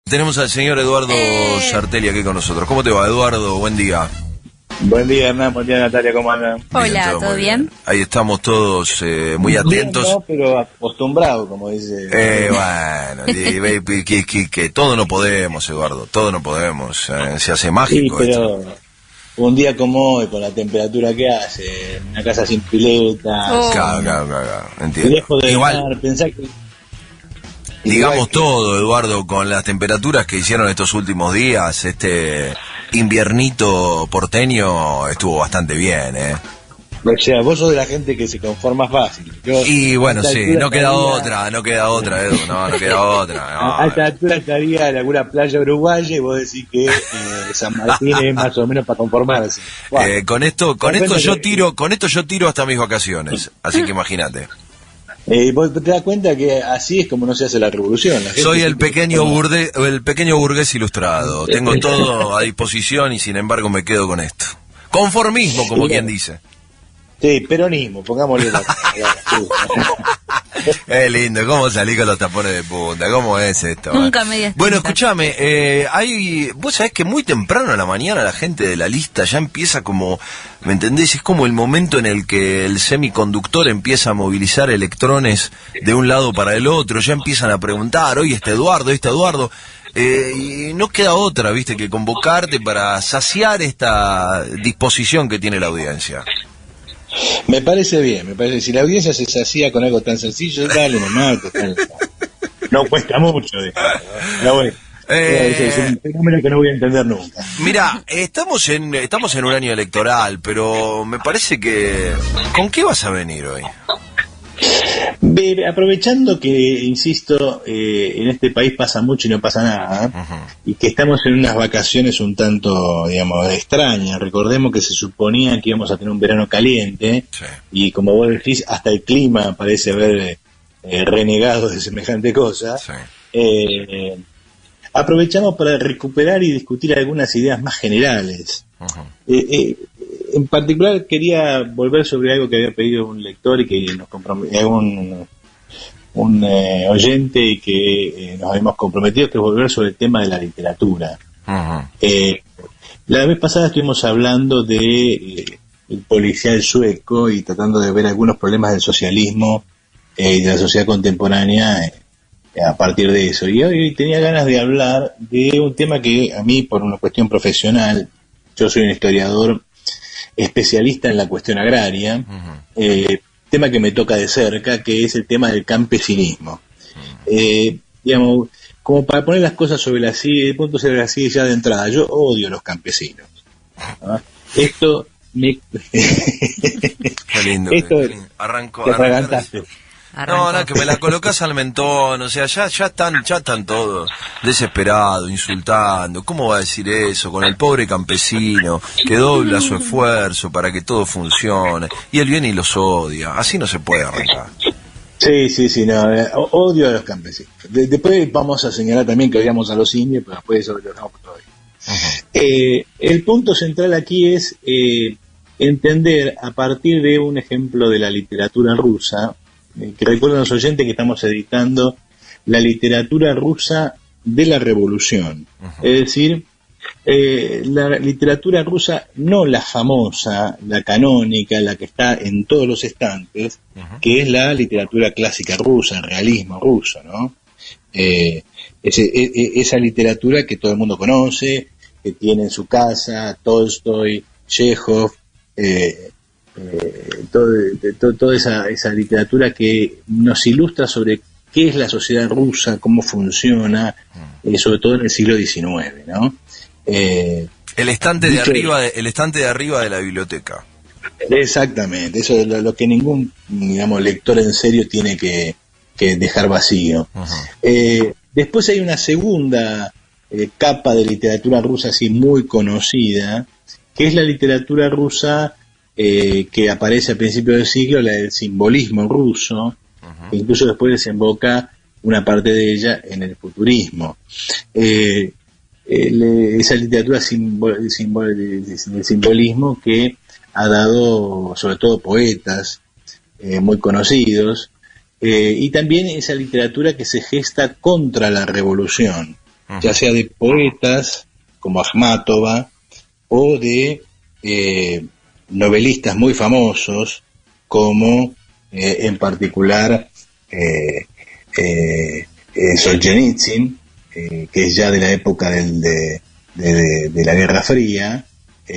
Tenemos al señor Eduardo Sartelli aquí con nosotros. ¿Cómo te va, Eduardo? Buen día. Buen día, Hernán. Buen día, Natalia. ¿Cómo andan? Hola, ¿todo bien? Ahí estamos todos muy atentos. Bien, no, pero acostumbrado, como dice. Bueno, que todo no podemos, Eduardo. Todo no podemos. Se hace mágico. Sí, pero un día como hoy, con la temperatura que hace, una casa sin piletas. Claro. Entiendo. Lejos de Igual, pensar que... digamos todo, Eduardo, con las temperaturas que hicieron estos últimos días, este inviernito porteño estuvo bastante bien, O sea, vos sos de la gente que se conforma fácil. Y bueno, sí, no queda otra, Edu, no queda otra. A esta altura estaría en alguna playa uruguaya y vos decís que San Martín es más o menos para conformarse. Bueno, con esto yo tiro hasta mis vacaciones, así que imagínate. Vos te das cuenta que así es como no se hace la revolución. La gente Soy el pequeño burgués ilustrado. Tengo todo a disposición y sin embargo me quedo con esto. Conformismo, como quien dice. Sí, peronismo, pongámosle la... Es lindo, ¿cómo salí con los tapones de punta? ¿Cómo es esto? Nunca medias tintas. Bueno, escúchame, vos sabés que muy temprano a la mañana la gente de la lista ya empieza como, ¿me entendés? Es como el momento en el que el semiconductor empieza a movilizar electrones de un lado para el otro, ya empiezan a preguntar, oye, este Eduardo, y no queda otra, viste, que convocarte para saciar esta disposición que tiene la audiencia. Me parece bien, si la audiencia se sacía con algo tan sencillo, dale nomás, no cuesta mucho. Es un fenómeno que no voy a entender nunca. Mira, estamos en un año electoral, pero me parece que... ¿Con qué vas a venir hoy? Aprovechando que, insisto, en este país pasa mucho y no pasa nada, y que estamos en unas vacaciones un tanto, digamos, extrañas. Recordemos que se suponía que íbamos a tener un verano caliente, sí. Y como vos decís, hasta el clima parece haber renegado de semejante cosa. Sí. Aprovechamos para recuperar y discutir algunas ideas más generales. En particular quería volver sobre algo que había pedido un lector y que nos comprometió, un oyente, y que nos habíamos comprometido, que es volver sobre el tema de la literatura. La vez pasada estuvimos hablando de el policial sueco y tratando de ver algunos problemas del socialismo y de la sociedad contemporánea a partir de eso. Y hoy tenía ganas de hablar de un tema que a mí, por una cuestión profesional, yo soy un historiador especialista en la cuestión agraria, tema que me toca de cerca, que es el tema del campesinismo. Digamos, como para poner las cosas sobre la silla, el punto sobre la silla ya de entrada, yo odio a los campesinos. ¿Ah? Esto me... Qué lindo. Arrancó. No, que me la colocas al mentón, o sea, ya están todos desesperados, insultando. ¿Cómo va a decir eso con el pobre campesino que dobla su esfuerzo para que todo funcione y él viene y los odia? Así no se puede arrancar. Sí, no, odio a los campesinos. Después vamos a señalar también que odiamos a los indios, pero después eso lo dejamos todavía. El punto central aquí es entender, a partir de un ejemplo de la literatura rusa, que recuerden los oyentes que estamos editando la literatura rusa de la revolución, es decir, la literatura rusa, no la famosa, la canónica, la que está en todos los estantes, que es la literatura clásica rusa, el realismo ruso, ¿no? Esa literatura que todo el mundo conoce, que tiene en su casa Tolstoy, Chekhov, toda esa literatura que nos ilustra sobre qué es la sociedad rusa, cómo funciona, sobre todo en el siglo XIX, ¿no? El estante de arriba de la biblioteca. Exactamente, eso es lo que ningún, digamos, lector en serio tiene que dejar vacío. Después hay una segunda capa de literatura rusa así muy conocida, que es la literatura rusa que aparece a principios del siglo, la del simbolismo ruso, que incluso después desemboca una parte de ella en el futurismo. Esa literatura del simbolismo que ha dado sobre todo poetas muy conocidos, y también esa literatura que se gesta contra la revolución, ya sea de poetas como Akhmatova o de novelistas muy famosos como en particular Solzhenitsyn, que es ya de la época de la Guerra Fría.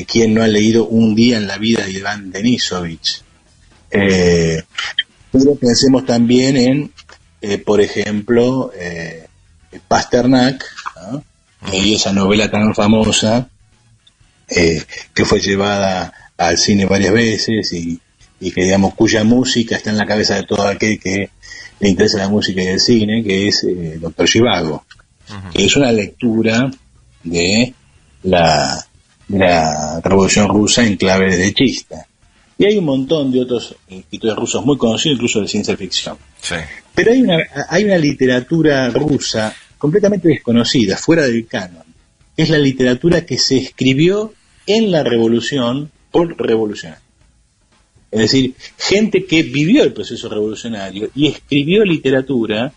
¿Quién no ha leído Un día en la vida de Iván Denisovich? Pero pensemos también en, por ejemplo, Pasternak, ¿no? Y esa novela tan famosa que fue llevada al cine varias veces y que, digamos, cuya música está en la cabeza de todo aquel que le interesa la música y el cine, que es Doctor Zhivago, que es una lectura de la Revolución Rusa en clave derechista. Y hay un montón de otros escritores rusos muy conocidos, incluso de ciencia ficción. Sí. Pero hay una literatura rusa completamente desconocida, fuera del canon, que es la literatura que se escribió en la revolución por revolucionarios. Es decir, gente que vivió el proceso revolucionario y escribió literatura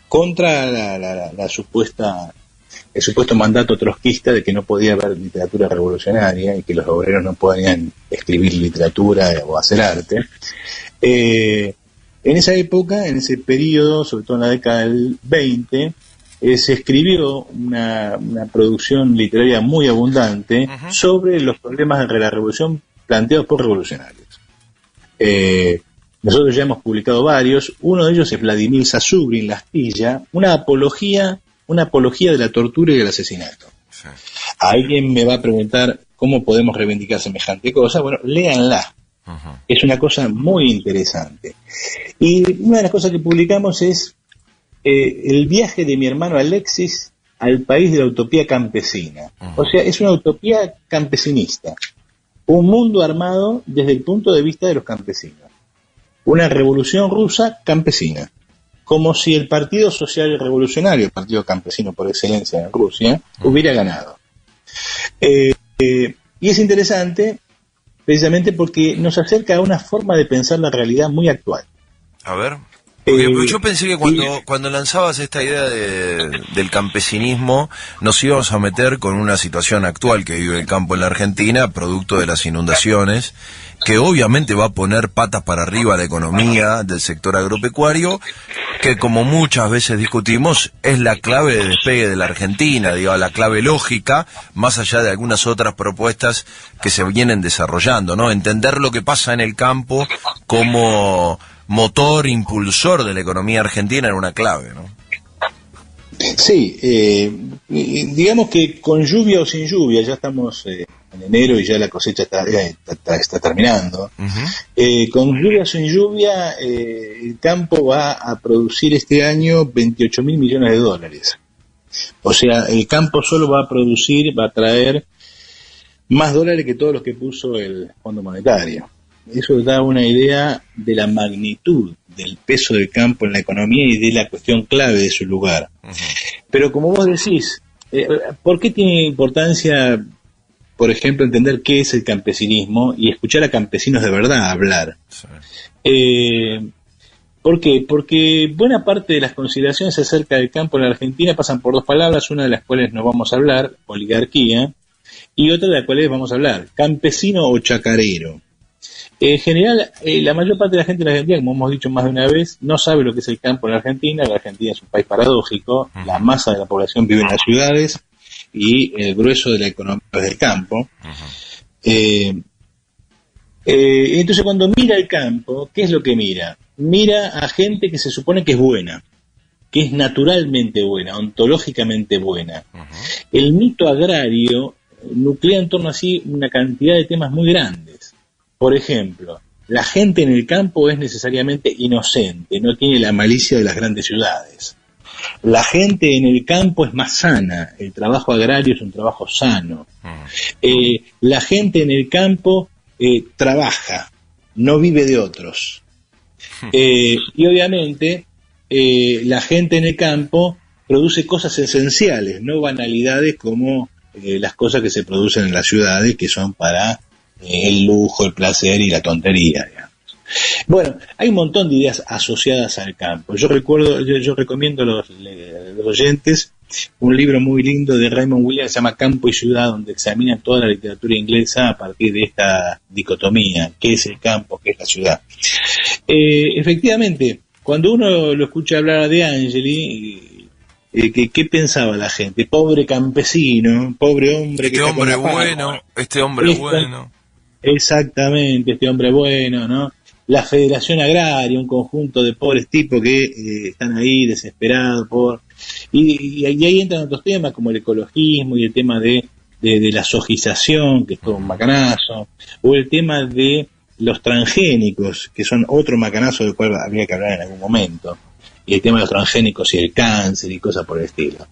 contra el supuesto mandato trotskista de que no podía haber literatura revolucionaria y que los obreros no podían escribir literatura o hacer arte. En esa época, en ese periodo, sobre todo en la década del 20, se escribió una producción literaria muy abundante sobre los problemas de la revolución planteados por revolucionarios. Nosotros ya hemos publicado varios. Uno de ellos es Vladimir Zazubrin, La Astilla, una apología de la tortura y del asesinato. Sí. Alguien me va a preguntar cómo podemos reivindicar semejante cosa. Bueno, léanla. Es una cosa muy interesante. Y una de las cosas que publicamos es el viaje de mi hermano Alexis al país de la utopía campesina. O sea, es una utopía campesinista. Un mundo armado desde el punto de vista de los campesinos. Una revolución rusa campesina. Como si el Partido Social Revolucionario, el partido campesino por excelencia en Rusia, hubiera ganado. Y es interesante precisamente porque nos acerca a una forma de pensar la realidad muy actual. A ver, porque yo pensé que cuando lanzabas esta idea del campesinismo nos íbamos a meter con una situación actual que vive el campo en la Argentina, producto de las inundaciones, que obviamente va a poner patas para arriba a la economía del sector agropecuario, que como muchas veces discutimos, es la clave de despegue de la Argentina, digamos, la clave lógica, más allá de algunas otras propuestas que se vienen desarrollando, ¿no? Entender lo que pasa en el campo como motor impulsor de la economía argentina era una clave, ¿no? Sí, digamos que con lluvia o sin lluvia, ya estamos en enero y ya la cosecha está terminando. Con lluvia o sin lluvia, el campo va a producir este año 28.000 millones de dólares. O sea, el campo solo va a traer más dólares que todos los que puso el Fondo Monetario. Eso da una idea de la magnitud del peso del campo en la economía y de la cuestión clave de su lugar. Pero como vos decís, ¿por qué tiene importancia, por ejemplo, entender qué es el campesinismo y escuchar a campesinos de verdad hablar? Sí. ¿Por qué? Porque buena parte de las consideraciones acerca del campo en la Argentina pasan por dos palabras, una de las cuales no vamos a hablar, oligarquía, y otra de las cuales vamos a hablar, campesino o chacarero. En general, la mayor parte de la gente en la Argentina, como hemos dicho más de una vez, no sabe lo que es el campo en la Argentina. La Argentina es un país paradójico, la masa de la población vive en las ciudades y el grueso de la economía es del campo. Entonces, cuando mira el campo, ¿qué es lo que mira? Mira a gente que se supone que es buena, que es naturalmente buena, ontológicamente buena. El mito agrario nuclea en torno a sí una cantidad de temas muy grandes. Por ejemplo, la gente en el campo es necesariamente inocente, no tiene la malicia de las grandes ciudades. La gente en el campo es más sana, el trabajo agrario es un trabajo sano. La gente en el campo trabaja, no vive de otros. Y obviamente la gente en el campo produce cosas esenciales, no banalidades como las cosas que se producen en las ciudades, que son para el lujo, el placer y la tontería, digamos. Bueno, hay un montón de ideas asociadas al campo. Yo recomiendo a los oyentes un libro muy lindo de Raymond Williams, se llama Campo y Ciudad, donde examina toda la literatura inglesa a partir de esta dicotomía, qué es el campo, qué es la ciudad. Efectivamente, cuando uno lo escucha hablar a De Angeli, ¿qué pensaba la gente? Pobre campesino, pobre hombre que este está con hombre la pala. bueno, este hombre bueno. Exactamente, este hombre bueno, ¿no? La Federación Agraria, un conjunto de pobres tipos que están ahí desesperados por... Y ahí entran otros temas como el ecologismo y el tema de la sojización, que es todo un macanazo, o el tema de los transgénicos, que son otro macanazo del cual habría que hablar en algún momento, y el tema de los transgénicos y el cáncer y cosas por el estilo.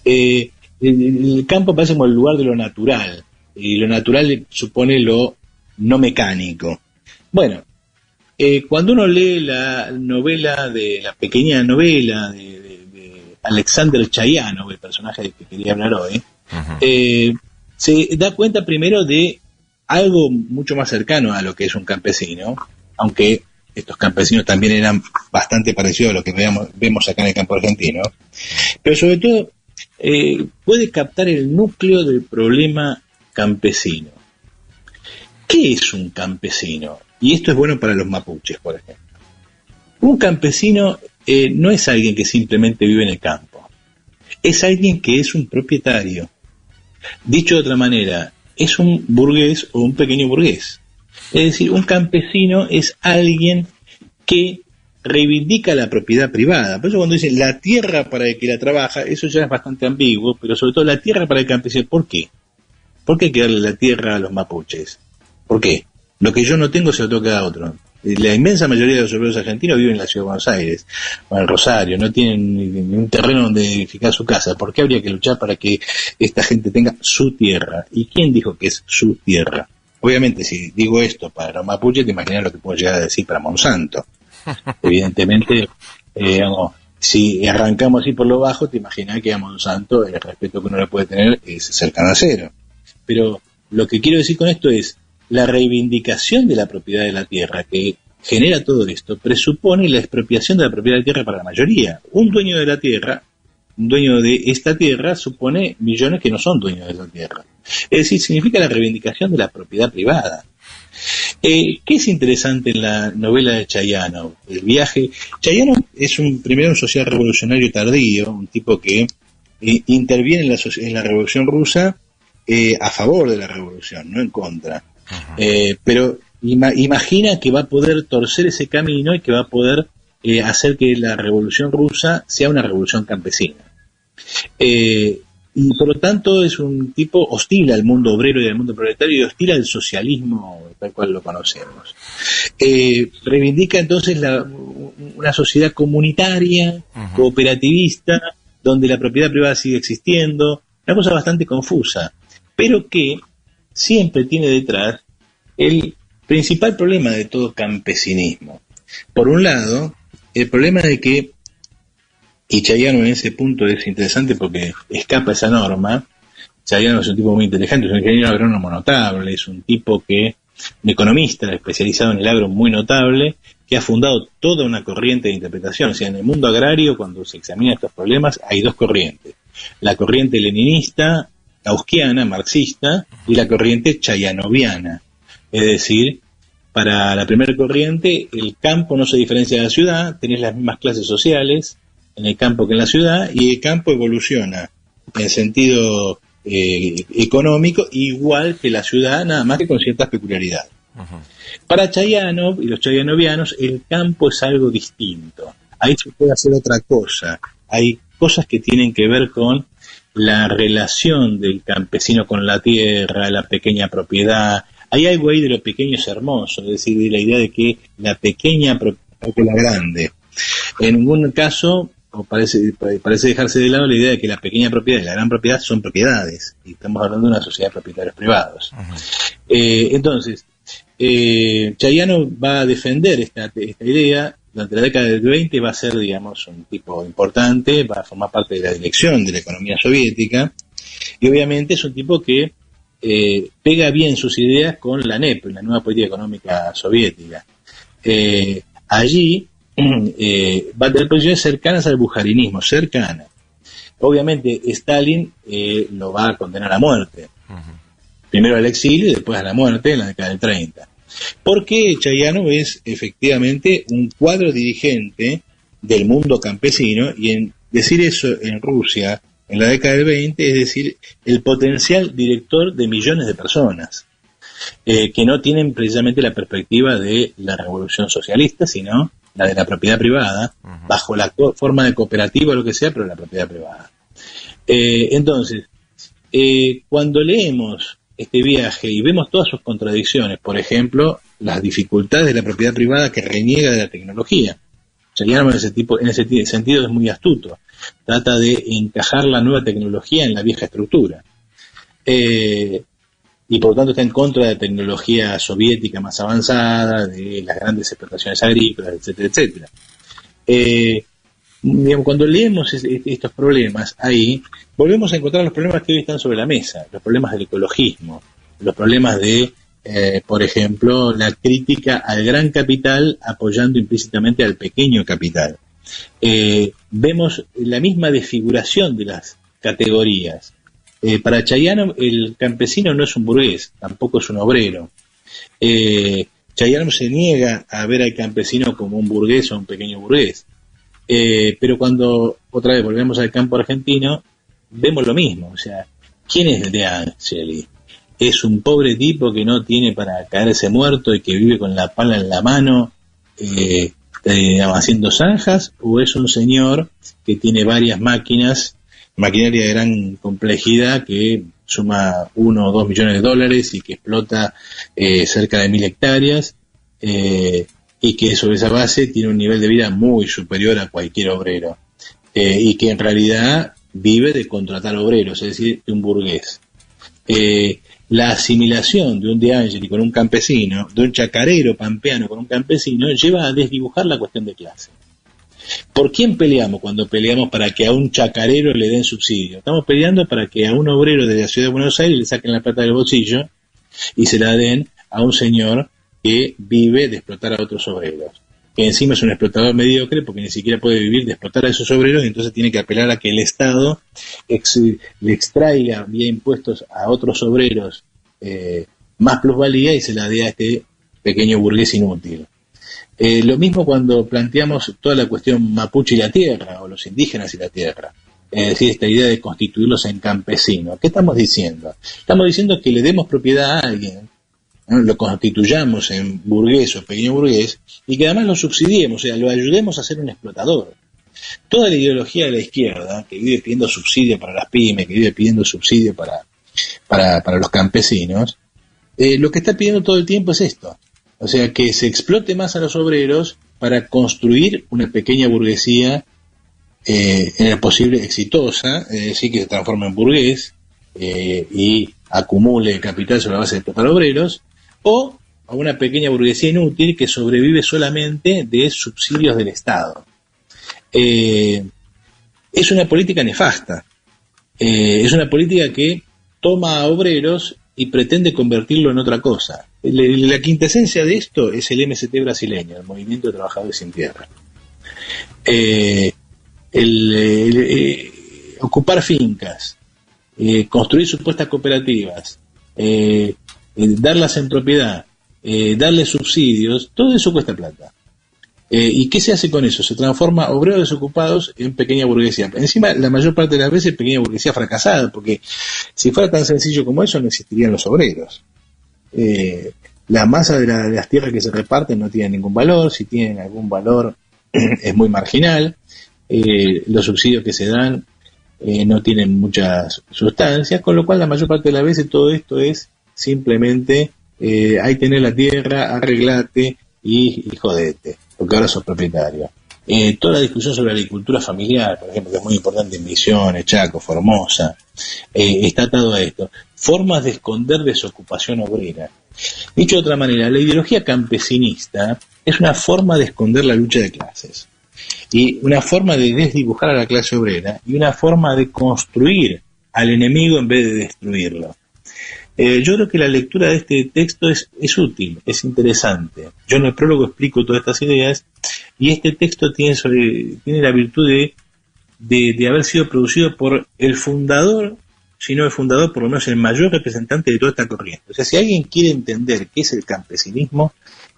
El campo parece como el lugar de lo natural, y lo natural supone lo no mecánico. Bueno, cuando uno lee la pequeña novela de Alexander Chayanov, el personaje del que quería hablar hoy, se da cuenta primero de algo mucho más cercano a lo que es un campesino, aunque estos campesinos también eran bastante parecidos a lo que vemos acá en el campo argentino, pero sobre todo puede captar el núcleo del problema campesino. ¿Qué es un campesino? Y esto es bueno para los mapuches, por ejemplo. Un campesino no es alguien que simplemente vive en el campo, es alguien que es un propietario. Dicho de otra manera, es un burgués o un pequeño burgués. Es decir, un campesino es alguien que reivindica la propiedad privada. Por eso cuando dicen la tierra para el que la trabaja, eso ya es bastante ambiguo, pero sobre todo la tierra para el campesino. ¿Por qué? ¿Por qué hay que darle la tierra a los mapuches? ¿Por qué? Lo que yo no tengo se lo toca a otro. La inmensa mayoría de los obreros argentinos viven en la ciudad de Buenos Aires o en el Rosario, no tienen ni un terreno donde edificar su casa. ¿Por qué habría que luchar para que esta gente tenga su tierra? ¿Y quién dijo que es su tierra? Obviamente, si digo esto para los mapuches, te imaginas lo que puedo llegar a decir para Monsanto. Evidentemente, si arrancamos así por lo bajo, te imaginas que a Monsanto el respeto que uno le puede tener es cercano a cero. Pero lo que quiero decir con esto es la reivindicación de la propiedad de la tierra que genera todo esto, presupone la expropiación de la propiedad de la tierra para la mayoría. Un dueño de la tierra, un dueño de esta tierra, supone millones que no son dueños de esa tierra. Es decir, significa la reivindicación de la propiedad privada. ¿Qué es interesante en la novela de Chayanov? El viaje. Chayanov es primero un social revolucionario tardío, un tipo que interviene en la revolución rusa a favor de la revolución, no en contra. Pero imagina que va a poder torcer ese camino y que va a poder hacer que la revolución rusa sea una revolución campesina. Y por lo tanto es un tipo hostil al mundo obrero y al mundo proletario y hostil al socialismo tal cual lo conocemos. Reivindica entonces una sociedad comunitaria, cooperativista, donde la propiedad privada sigue existiendo, una cosa bastante confusa, pero que siempre tiene detrás el principal problema de todo campesinismo. Por un lado, el problema de que, y Chayanov en ese punto es interesante porque escapa esa norma. Chayanov es un tipo muy inteligente, es un ingeniero agrónomo notable, es un tipo un economista especializado en el agro muy notable, que ha fundado toda una corriente de interpretación. O sea, en el mundo agrario, cuando se examinan estos problemas, hay dos corrientes. La corriente leninista, gauskiana, marxista, y la corriente chayanoviana. Es decir, para la primera corriente, el campo no se diferencia de la ciudad, tenés las mismas clases sociales en el campo que en la ciudad, y el campo evoluciona en sentido económico igual que la ciudad, nada más que con ciertas peculiaridades. Para Chayanov y los chayanovianos, el campo es algo distinto. Ahí se puede hacer otra cosa. Hay cosas que tienen que ver con la relación del campesino con la tierra, la pequeña propiedad. Hay algo ahí de lo pequeño es hermoso, es decir, de la idea de que la pequeña propiedad que la grande. En ningún caso, parece dejarse de lado la idea de que la pequeña propiedad y la gran propiedad son propiedades, y estamos hablando de una sociedad de propietarios privados. Entonces, Chayanov va a defender esta idea. Durante la década del 20 va a ser, digamos, un tipo importante, va a formar parte de la dirección de la economía soviética, y obviamente es un tipo que pega bien sus ideas con la NEP, la nueva política económica soviética. Allí va a tener posiciones cercanas al bujarinismo, cercanas. Obviamente Stalin lo va a condenar a muerte. Primero al exilio y después a la muerte en la década del 30. Porque Chayánov es efectivamente un cuadro dirigente del mundo campesino, y en decir eso en Rusia en la década del 20 es decir el potencial director de millones de personas que no tienen precisamente la perspectiva de la revolución socialista, sino la de la propiedad privada, bajo la forma de cooperativa o lo que sea, pero la propiedad privada. Entonces, cuando leemos este viaje y vemos todas sus contradicciones, por ejemplo, las dificultades de la propiedad privada que reniega de la tecnología, Chayánov en ese sentido es muy astuto, trata de encajar la nueva tecnología en la vieja estructura. Y por lo tanto está en contra de la tecnología soviética más avanzada, de las grandes explotaciones agrícolas, etcétera, etcétera. Digamos, cuando leemos estos problemas, ahí volvemos a encontrar los problemas que hoy están sobre la mesa, los problemas del ecologismo, los problemas de, por ejemplo, la crítica al gran capital apoyando implícitamente al pequeño capital. Vemos la misma desfiguración de las categorías. Para Chayánov el campesino no es un burgués, tampoco es un obrero. Chayánov se niega a ver al campesino como un burgués o un pequeño burgués. Pero cuando otra vez volvemos al campo argentino, vemos lo mismo. O sea, ¿quién es De Angeli? ¿Es un pobre tipo que no tiene para caerse muerto y que vive con la pala en la mano haciendo zanjas? ¿O es un señor que tiene varias maquinaria de gran complejidad que suma 1 o 2 millones de dólares y que explota cerca de 1000 hectáreas y que sobre esa base tiene un nivel de vida muy superior a cualquier obrero y que en realidad vive de contratar obreros, es decir, de un burgués? La asimilación de un De Angeli con un campesino, de un chacarero pampeano con un campesino, lleva a desdibujar la cuestión de clase. ¿Por quién peleamos cuando peleamos para que a un chacarero le den subsidio? Estamos peleando para que a un obrero de la ciudad de Buenos Aires le saquen la plata del bolsillo y se la den a un señor que vive de explotar a otros obreros, que encima es un explotador mediocre porque ni siquiera puede vivir de explotar a esos obreros, y entonces tiene que apelar a que el Estado le extraiga vía impuestos a otros obreros más plusvalía y se la dé a este pequeño burgués inútil. Lo mismo cuando planteamos toda la cuestión mapuche y la tierra, o los indígenas y la tierra, es decir, esta idea de constituirlos en campesinos. ¿Qué estamos diciendo? Estamos diciendo que le demos propiedad a alguien, ¿no? Lo constituyamos en burgués o pequeño burgués, y que además lo subsidiemos, o sea, lo ayudemos a ser un explotador. Toda la ideología de la izquierda, que vive pidiendo subsidio para las pymes, que vive pidiendo subsidio para los campesinos, lo que está pidiendo todo el tiempo es esto. O sea, que se explote más a los obreros para construir una pequeña burguesía en el posible exitosa, es decir, que se transforme en burgués y acumule capital sobre la base de explotar obreros, o a una pequeña burguesía inútil que sobrevive solamente de subsidios del Estado. Es una política nefasta, es una política que toma a obreros y pretende convertirlo en otra cosa. La quintesencia de esto es el MST brasileño, el Movimiento de Trabajadores Sin Tierra. Ocupar fincas, construir supuestas cooperativas, darlas en propiedad, darle subsidios, todo eso cuesta plata. ¿Y qué se hace con eso? Se transforma obreros desocupados en pequeña burguesía. Encima, la mayor parte de las veces, pequeña burguesía fracasada, porque si fuera tan sencillo como eso, no existirían los obreros. La masa de las tierras que se reparten no tiene ningún valor, si tienen algún valor es muy marginal, los subsidios que se dan no tienen muchas sustancias, con lo cual la mayor parte de las veces todo esto es simplemente hay que tener la tierra, arreglate y jodete, porque ahora sos propietario. Toda la discusión sobre la agricultura familiar, por ejemplo, que es muy importante en Misiones, Chaco, Formosa, está atado a esto. Formas de esconder desocupación obrera. Dicho de otra manera, la ideología campesinista es una forma de esconder la lucha de clases, y una forma de desdibujar a la clase obrera, y una forma de construir al enemigo en vez de destruirlo. Yo creo que la lectura de este texto es útil, es interesante. Yo en el prólogo explico todas estas ideas, y este texto tiene la virtud de de haber sido producido por el fundador, si no el fundador, por lo menos el mayor representante de toda esta corriente. O sea, si alguien quiere entender qué es el campesinismo,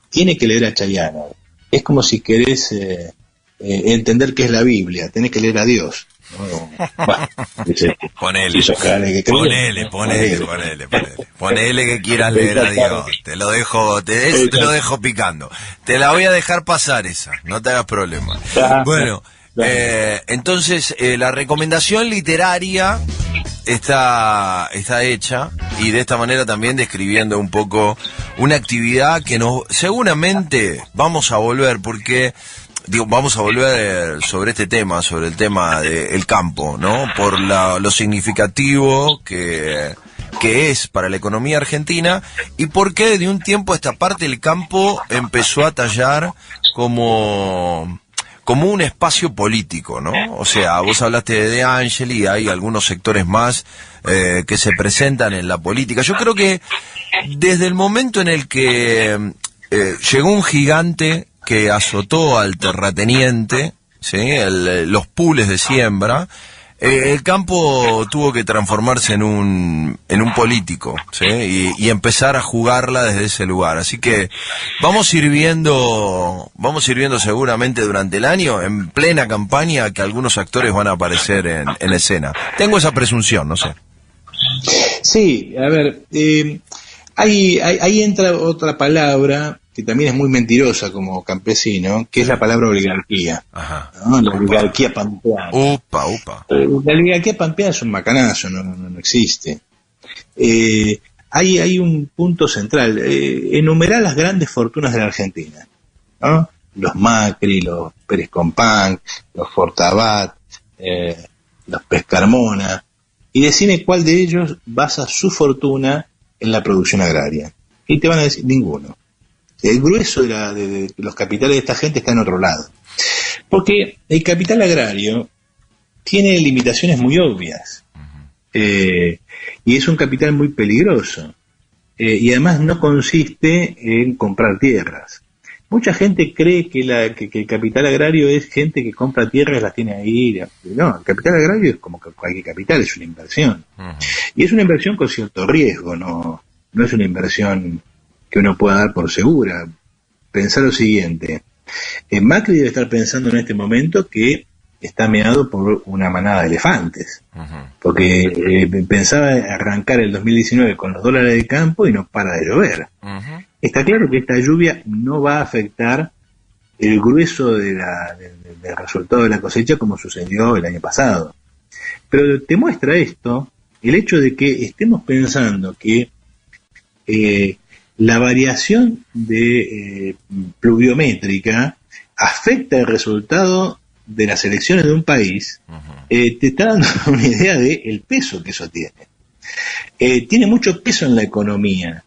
tiene que leer a Chayano. Es como si querés entender qué es la Biblia, tenés que leer a Dios. Bah, ponele que quieras leer a Dios. Te lo dejo picando. Te la voy a dejar pasar esa, no te hagas problema. Bueno, entonces la recomendación literaria está hecha, y de esta manera también describiendo un poco una actividad que seguramente vamos a volver, porque vamos a volver sobre este tema, sobre el tema del campo, ¿no? Por lo significativo que es para la economía argentina, y porque de un tiempo a esta parte el campo empezó a tallar como un espacio político, ¿no? O sea, vos hablaste de De Angeli, y hay algunos sectores más que se presentan en la política. Yo creo que desde el momento en el que llegó un gigante que azotó al terrateniente, ¿sí? Los pools de siembra, el campo tuvo que transformarse en un político, ¿sí? Y empezar a jugarla desde ese lugar. Así que vamos a ir viendo seguramente durante el año, en plena campaña, que algunos actores van a aparecer en escena. Tengo esa presunción, no sé. Sí, a ver, ahí entra otra palabra que también es muy mentirosa como campesino, que es la palabra oligarquía. Ajá. ¿No? La oligarquía pampeana. Upa. La oligarquía pampeana es un macanazo, no existe. Hay un punto central, enumerar las grandes fortunas de la Argentina, ¿no? Los Macri, los Pérez Compán, los Fortabat, los Pescarmona, y decime cuál de ellos basa su fortuna en la producción agraria. Y te van a decir, ninguno. El grueso de los capitales de esta gente está en otro lado. Porque el capital agrario tiene limitaciones muy obvias. Y es un capital muy peligroso. Y además no consiste en comprar tierras. Mucha gente cree que el capital agrario es gente que compra tierras y las tiene ahí. No, el capital agrario es como cualquier capital, es una inversión. Y es una inversión con cierto riesgo, no es una inversión que uno pueda dar por segura. Pensar lo siguiente, Macri debe estar pensando en este momento que está meado por una manada de elefantes, porque pensaba arrancar el 2019 con los dólares de campo y no para de llover. Está claro que esta lluvia no va a afectar el grueso del resultado de la cosecha como sucedió el año pasado, pero te muestra esto el hecho de que estemos pensando que la variación de pluviométrica afecta el resultado de las elecciones de un país. Te está dando una idea del peso que eso tiene. Tiene mucho peso en la economía,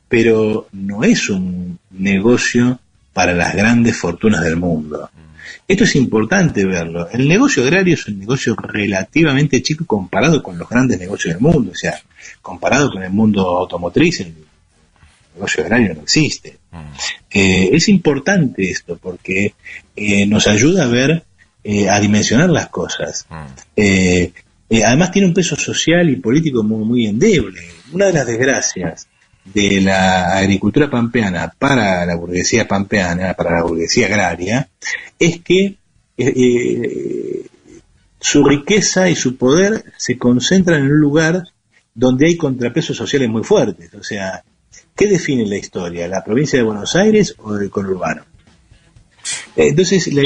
pero no es un negocio para las grandes fortunas del mundo. Esto es importante verlo. El negocio agrario es un negocio relativamente chico comparado con los grandes negocios del mundo, o sea, comparado con el mundo automotriz. El negocio agrario no existe. Es importante esto porque nos ayuda a ver, a dimensionar las cosas. Además tiene un peso social y político muy, muy endeble. Una de las desgracias de la agricultura pampeana para la burguesía pampeana, para la burguesía agraria, es que su riqueza y su poder se concentran en un lugar donde hay contrapesos sociales muy fuertes. O sea, ¿qué define la historia? ¿La provincia de Buenos Aires o el conurbano? Entonces, la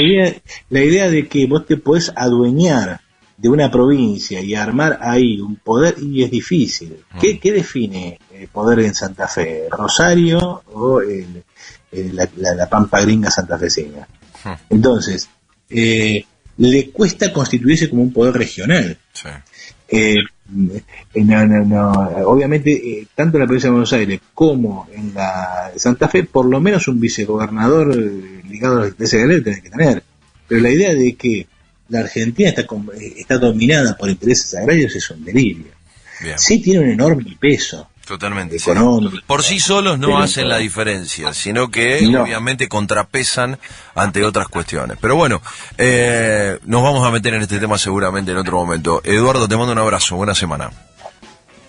idea de que vos te podés adueñar de una provincia y armar ahí un poder, y es difícil. ¿Qué define el poder en Santa Fe? ¿Rosario o la Pampa Gringa santafesina? Entonces, le cuesta constituirse como un poder regional. Obviamente, tanto en la provincia de Buenos Aires como en la de Santa Fe, por lo menos un vicegobernador ligado a la Iglesia Galera tiene que tener. Pero la idea de que la Argentina está dominada por intereses agrarios es un delirio. Sí tiene un enorme peso. Totalmente. económico. Sí. Por sí solos no Pero, hacen la diferencia, sino que no. obviamente contrapesan ante otras cuestiones. Pero bueno, nos vamos a meter en este tema seguramente en otro momento. Eduardo, te mando un abrazo, buena semana.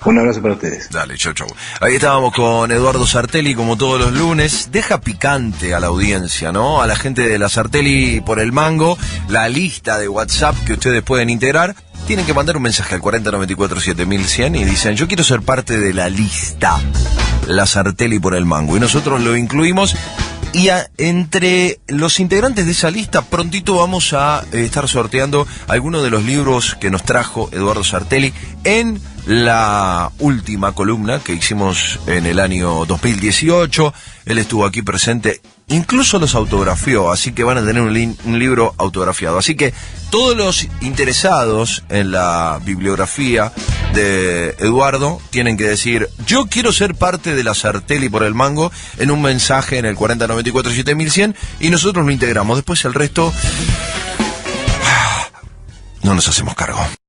Un abrazo para ustedes. Dale, chau, chau. Ahí estábamos con Eduardo Sartelli, como todos los lunes. Deja picante a la audiencia, ¿no? A la gente de la Sartelli por el mango, la lista de WhatsApp que ustedes pueden integrar. Tienen que mandar un mensaje al 4094-7100 y dicen, yo quiero ser parte de la lista, la Sartelli por el mango. Y nosotros lo incluimos. Y entre los integrantes de esa lista, prontito vamos a estar sorteando algunos de los libros que nos trajo Eduardo Sartelli en la última columna que hicimos en el año 2018. Él estuvo aquí presente, incluso los autografió, así que van a tener un libro autografiado. Así que todos los interesados en la bibliografía de Eduardo tienen que decir, yo quiero ser parte de la Sartelli por el mango, en un mensaje en el 4094-7100, y nosotros lo integramos. Después el resto no nos hacemos cargo.